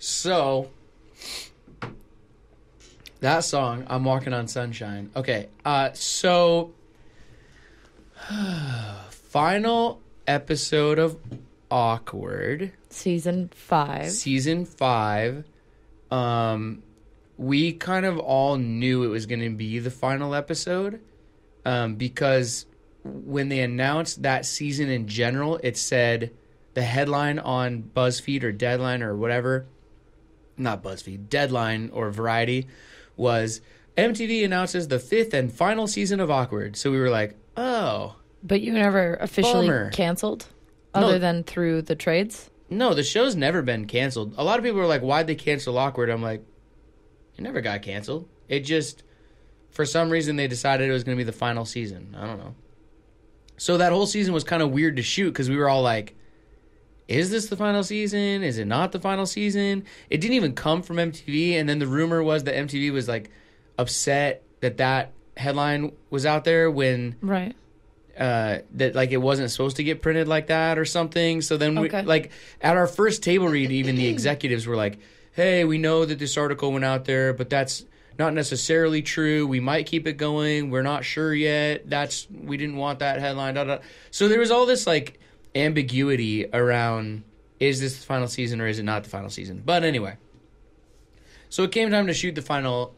So, that song, I'm Walking on Sunshine. Okay, so, final episode of Awkward. Season 5. Season 5. We kind of all knew it was going to be the final episode, because when they announced that season in general, it said the headline on BuzzFeed or Deadline or whatever, not BuzzFeed, Deadline or Variety, was MTV announces the 5th and final season of Awkward. So we were like, oh. But you never officially canceled, other than through the trades? No, the show's never been canceled. A lot of people are like, why'd they cancel Awkward? I'm like, it never got canceled. It just, for some reason, they decided it was going to be the final season. I don't know. So that whole season was kind of weird to shoot because we were all like, is this the final season? Is it not the final season? It didn't even come from MTV. And then the rumor was that MTV was like upset that headline was out there when that like it wasn't supposed to get printed like that or something. So then we, like at our first table read, even the executives were like, hey, we know that this article went out there, but that's not necessarily true. We might keep it going. We're not sure yet. We didn't want that headline. Da, da. So there was all this like ambiguity around, is this the final season or is it not the final season? But anyway, so it came time to shoot the final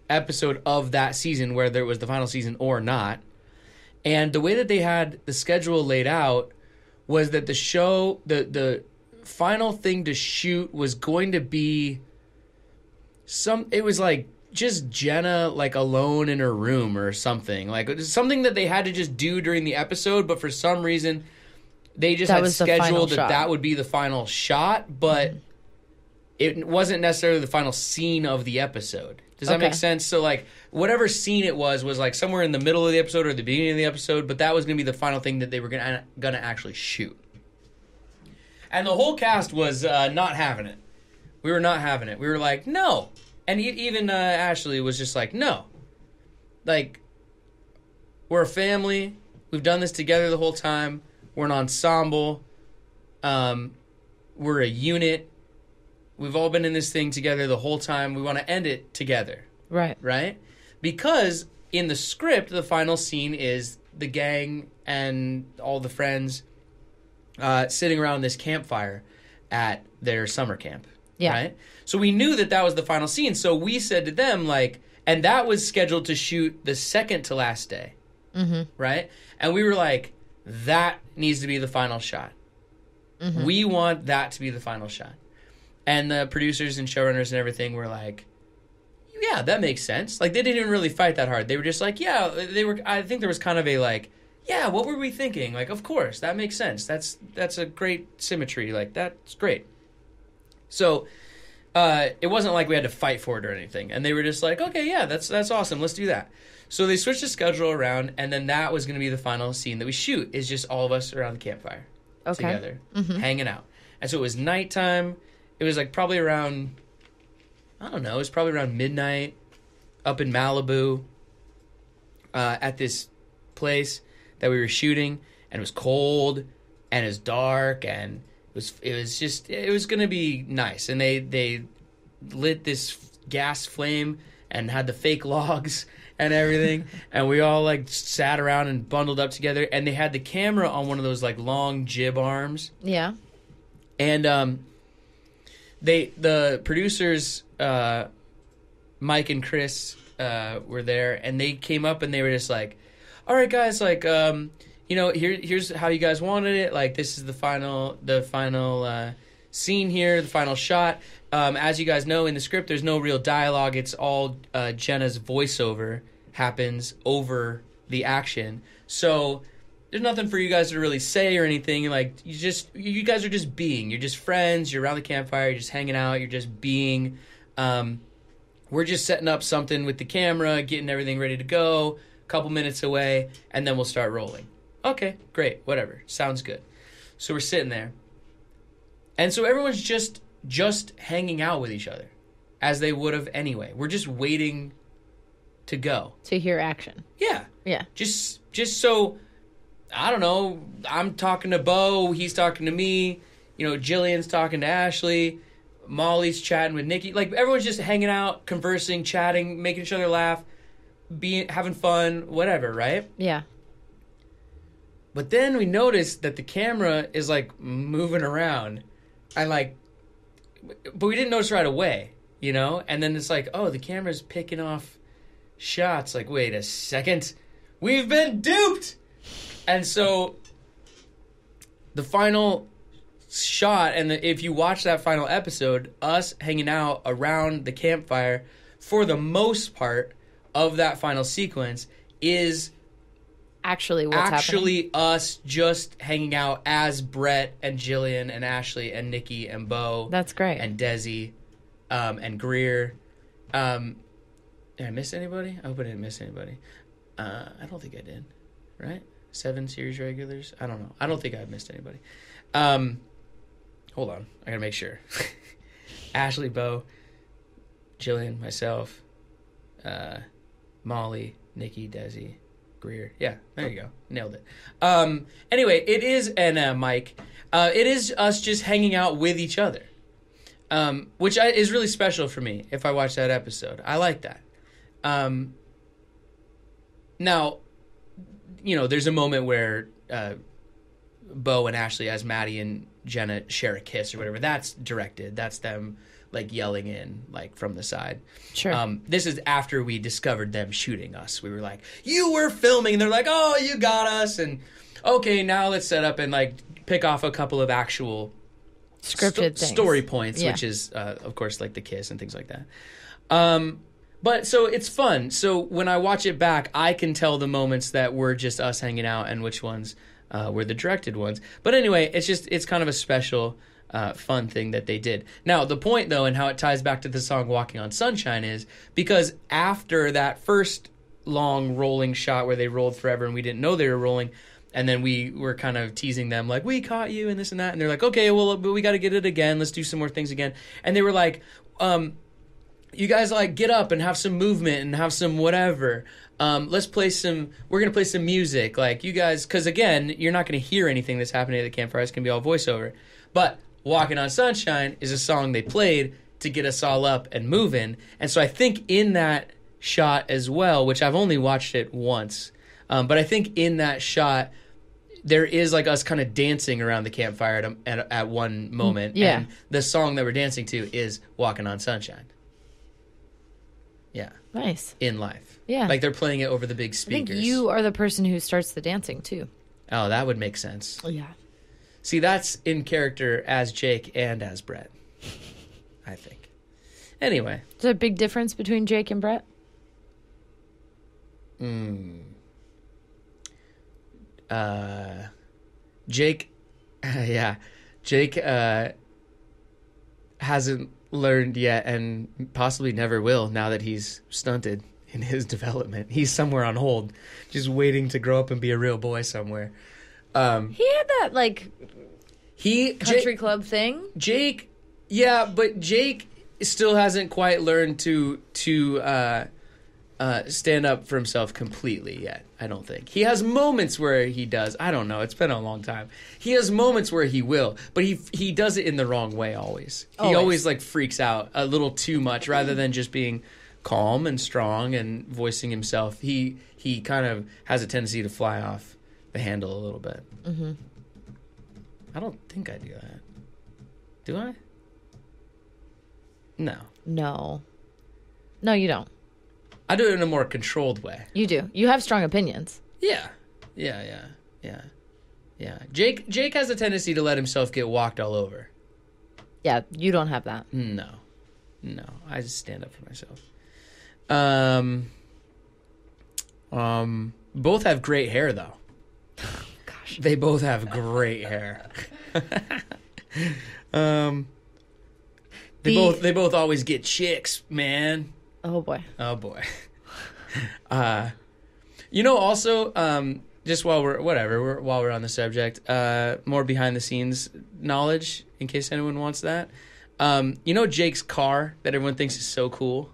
episode of that season, whether it was the final season or not. And the way that they had the schedule laid out was that the show, the final thing to shoot was going to be it was like just Jenna like alone in her room or something. Like it was something that they had to just do during the episode, but for some reason they just had scheduled that would be the final shot, but it wasn't necessarily the final scene of the episode. Does that make sense? So, like, whatever scene it was like somewhere in the middle of the episode or the beginning of the episode, but that was going to be the final thing that they were going to actually shoot. And the whole cast was not having it. We were not having it. We were like, no. And even Ashley was just like, no. Like, we're a family. We've done this together the whole time. We're an ensemble. We're a unit. We've all been in this thing together the whole time. We want to end it together. Right. Right? Because in the script, the final scene is the gang and all the friends sitting around this campfire at their summer camp. Yeah. Right? So we knew that was the final scene. So we said to them, like, and that was scheduled to shoot the second to last day. Mm-hmm. Right? And we were like, that needs to be the final shot. Mm-hmm. We want that to be the final shot. And the producers and showrunners and everything were like, yeah, that makes sense. Like, they didn't even really fight that hard. They were just like, yeah, I think there was kind of a like, yeah, what were we thinking? Like, of course, that makes sense. That's a great symmetry. Like, that's great. So, it wasn't like we had to fight for it or anything. And they were just like, okay, yeah, that's awesome. Let's do that. So they switched the schedule around, and then that was going to be the final scene that we shoot, is just all of us around the campfire together, hanging out. And so it was nighttime. It was like probably around, I don't know, it was probably around midnight up in Malibu at this place that we were shooting, and it was cold and it was dark, and it was going to be nice. And they lit this gas flame and had the fake logs and everything, and we all like sat around and bundled up together, and they had the camera on one of those like long jib arms. Yeah. And the producers, Mike and Chris, were there, and they came up and they were just like, all right, guys, like, here's how you guys wanted it. Like, this is the final scene here, the final shot. As you guys know, in the script, there's no real dialogue. It's all Jenna's voiceover happens over the action. So there's nothing for you guys to really say or anything. Like, you guys are just being. You're just friends. You're around the campfire. You're just hanging out. You're just being. We're just setting up something with the camera, getting everything ready to go, a couple minutes away, and then we'll start rolling. Okay, great, whatever. Sounds good. So we're sitting there. And so everyone's just hanging out with each other, as they would have anyway. We're just waiting to go. To hear action. Yeah. Yeah. Just so, I don't know, I'm talking to Bo, he's talking to me, Jillian's talking to Ashley. Molly's chatting with Nikki. Like, everyone's just hanging out, conversing, chatting, making each other laugh, having fun, whatever, right? Yeah. But then we noticed that the camera is, like, moving around. But we didn't notice right away, you know? And then it's like, oh, the camera's picking off shots. Like, wait a second. We've been duped! And so the final shot, and if you watch that final episode, us hanging out around the campfire, for the most part of that final sequence, is actually what's happening. Us just hanging out as Brett and Jillian and Ashley and Nikki and Bo. That's great. And Desi and Greer. Did I miss anybody? I hope I didn't miss anybody. I don't think I did. Right? 7 series regulars? I don't know. I don't think I missed anybody. Hold on. I gotta make sure. Ashley, Bo, Jillian, myself, Molly, Nikki, Desi, Greer. Yeah, there you go. Nailed it. Anyway, it is, and Mike, it is us just hanging out with each other, which is really special for me if I watch that episode. I like that. Now, you know, there's a moment where Bo and Ashley, as Maddie and Jenna, share a kiss or whatever. That's directed. That's them, like, yelling in, like, from the side. Sure. This is after we discovered them shooting us. We were like, you were filming. And they're like, oh, you got us. And, okay, now let's set up and, like, pick off a couple of actual scripted things. Story points, which is, of course, like the kiss and things like that. But so it's fun. So when I watch it back, I can tell the moments that were just us hanging out and which ones were the directed ones. But anyway, it's kind of a special, fun thing that they did. Now, the point, though, and how it ties back to the song Walking on Sunshine is because after that first long rolling shot where they rolled forever and we didn't know they were rolling, and then we were kind of teasing them like, we caught you and this and that. And they're like, okay, well, we got to get it again. Let's do some more things again. And they were like, you guys, like, get up and have some movement and have some whatever. We're going to play some music. Like, you guys, because again, you're not going to hear anything that's happening at the campfire. It's going to be all voiceover. But Walking on Sunshine is a song they played to get us all up and moving. And so I think in that shot as well, which I've only watched it once, but I think in that shot, there is, like, us kind of dancing around the campfire at one moment. Yeah. And the song that we're dancing to is Walking on Sunshine. Yeah. Nice. In life. Yeah. Like, they're playing it over the big speakers. I think you are the person who starts the dancing, too. Oh, that would make sense. Yeah. See, that's in character as Jake and as Brett, I think. Anyway. Is there a big difference between Jake and Brett? Jake, yeah. Jake hasn't learned yet and possibly never will now that he's stunted in his development. He's somewhere on hold, just waiting to grow up and be a real boy somewhere. He had that, like, country club thing. Jake, yeah, but Jake still hasn't quite learned to stand up for himself completely yet, I don't think. He has moments where he does. I don't know. It's been a long time. He has moments where he will, but he does it in the wrong way always. He always, like, freaks out a little too much rather than just being calm and strong and voicing himself. He kind of has a tendency to fly off the handle a little bit. Mm-hmm. I don't think I do that. Do I? No. No, you don't. I do it in a more controlled way. You do. You have strong opinions. Yeah. Jake has a tendency to let himself get walked all over. Yeah, you don't have that. No. I just stand up for myself. Both have great hair, though. Gosh. They both have great hair. They both always get chicks, man. Oh boy. Also, just while we're on the subject, more behind the scenes knowledge in case anyone wants that. Jake's car that everyone thinks is so cool?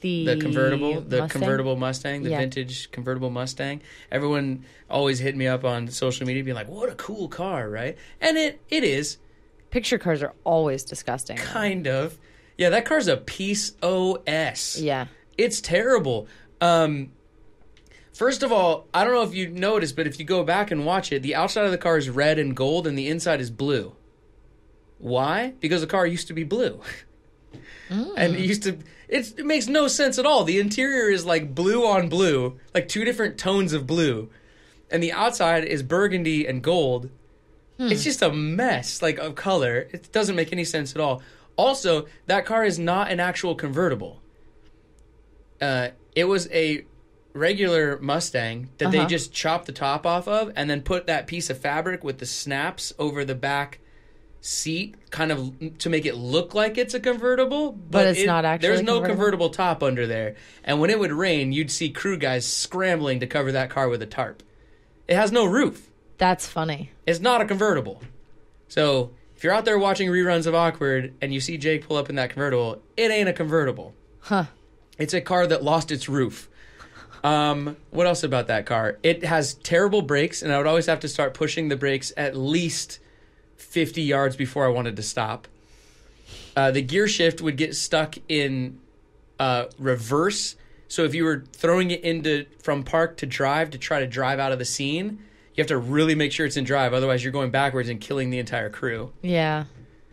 The convertible Mustang, vintage convertible Mustang. Everyone always hit me up on social media being like, what a cool car, right? And it is. Picture cars are always disgusting. Kind of. Yeah, that car's a piece OS. Yeah. It's terrible. First of all, I don't know if you noticed, but if you go back and watch it, the outside of the car is red and gold and the inside is blue. Why? Because the car used to be blue. And it makes no sense at all. The interior is like blue on blue, like two different tones of blue. And the outside is burgundy and gold. It's just a mess, like, of color. It doesn't make any sense at all. Also, that car is not an actual convertible. It was a regular Mustang that they just chopped the top off of and then put that piece of fabric with the snaps over the back seat kind of to make it look like it's a convertible. But it's not actually There's no convertible top under there. And when it would rain, you'd see crew guys scrambling to cover that car with a tarp. It has no roof. That's funny. It's not a convertible. So if you're out there watching reruns of Awkward and you see Jake pull up in that convertible, it ain't a convertible. Huh. It's a car that lost its roof. What else about that car? It has terrible brakes, and I would always have to start pushing the brakes at least 50 yards before I wanted to stop. The gear shift would get stuck in reverse. So if you were throwing it from park to drive to try to drive out of the scene, you have to really make sure it's in drive. Otherwise, you're going backwards and killing the entire crew. Yeah.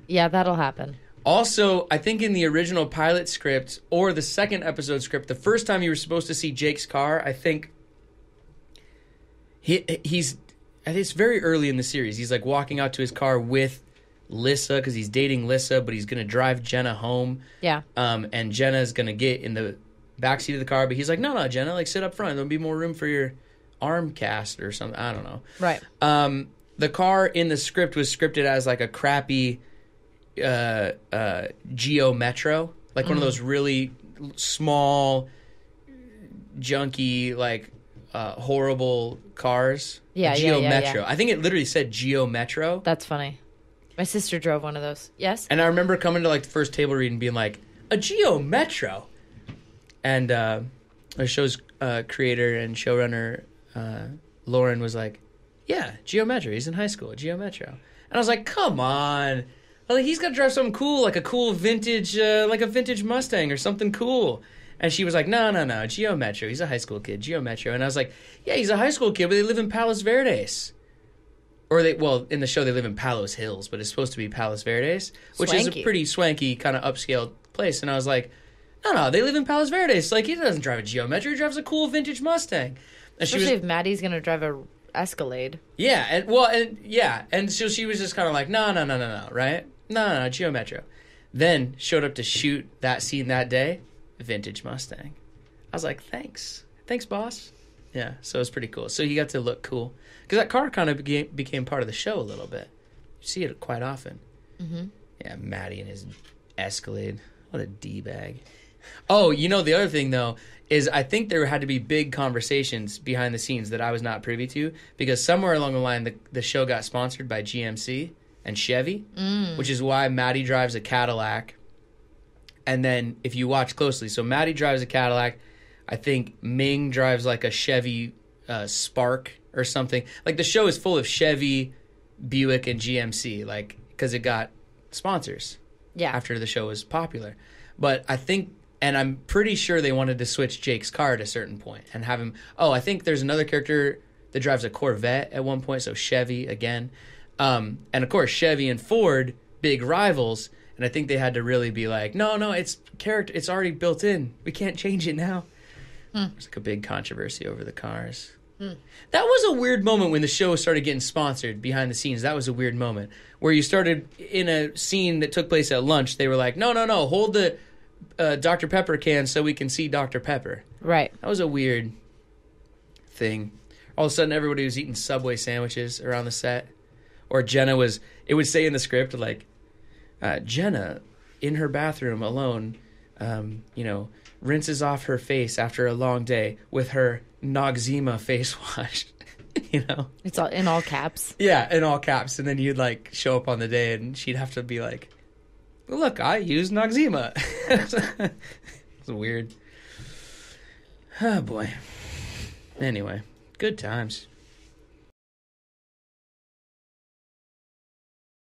Yeah, that'll happen. Also, I think in the original pilot script or the second episode script, the first time you were supposed to see Jake's car, I think it's very early in the series. He's like walking out to his car with Lissa because he's dating Lissa, but he's going to drive Jenna home. Yeah. And Jenna's going to get in the backseat of the car, but he's like, no, Jenna, like sit up front. There'll be more room for your arm cast or something. I don't know. Right. The car in the script was scripted as like a crappy Geo Metro, like one of those really small, junky, like horrible cars. Yeah, Geo Metro. I think it literally said Geo Metro. That's funny. My sister drove one of those. Yes. And I remember coming to like the first table read and being like, a Geo Metro. And the show's creator and showrunner Lauren was like, yeah, Geo Metro. He's in high school. Geo Metro. And I was like, come on. Like, he's got to drive something cool, like a cool vintage, like a vintage Mustang or something cool. And she was like, no, Geo Metro. He's a high school kid, Geo Metro. And I was like, yeah, he's a high school kid, but they live in Palos Verdes. Or in the show they live in Palos Hills, but it's supposed to be Palos Verdes, which is a pretty swanky kind of upscale place. And I was like, no, they live in Palos Verdes. Like, he doesn't drive a Geo Metro, he drives a cool vintage Mustang. And especially if Maddie's going to drive a Escalade. Yeah, and so she was just kind of like, no, right? No, Geo Metro. Then showed up to shoot that scene that day, vintage Mustang. I was like, thanks, boss. Yeah, so it was pretty cool. So he got to look cool because that car kind of became part of the show a little bit. You see it quite often. Mm-hmm. Yeah, Maddie and his Escalade. What a D-bag. Oh, the other thing though is I think there had to be big conversations behind the scenes that I was not privy to because somewhere along the line the show got sponsored by GMC and Chevy, which is why Maddie drives a Cadillac. And then if you watch closely, so Maddie drives a Cadillac. I think Ming drives like a Chevy Spark or something. Like the show is full of Chevy, Buick, and GMC, like because it got sponsors. Yeah. After the show was popular, but I think, and I'm pretty sure they wanted to switch Jake's car at a certain point and have him. Oh, I think there's another character that drives a Corvette at one point, so Chevy again. And of course, Chevy and Ford, big rivals, and I think they had to really be like, no, it's character, it's already built in. We can't change it now. There's like a big controversy over the cars. That was a weird moment when the show started getting sponsored behind the scenes. That was a weird moment where you started in a scene that took place at lunch. They were like, no, hold the Dr. Pepper can so we can see Dr. Pepper. Right. That was a weird thing. All of a sudden, everybody was eating Subway sandwiches around the set. Or it would say in the script, like, Jenna, in her bathroom alone, rinses off her face after a long day with her Noxzema face wash. It's all in all caps. Yeah, in all caps. And then you'd, like, show up on the day and she'd have to be like, well, look, I use Noxzema. It's weird. Oh, boy. Anyway, good times.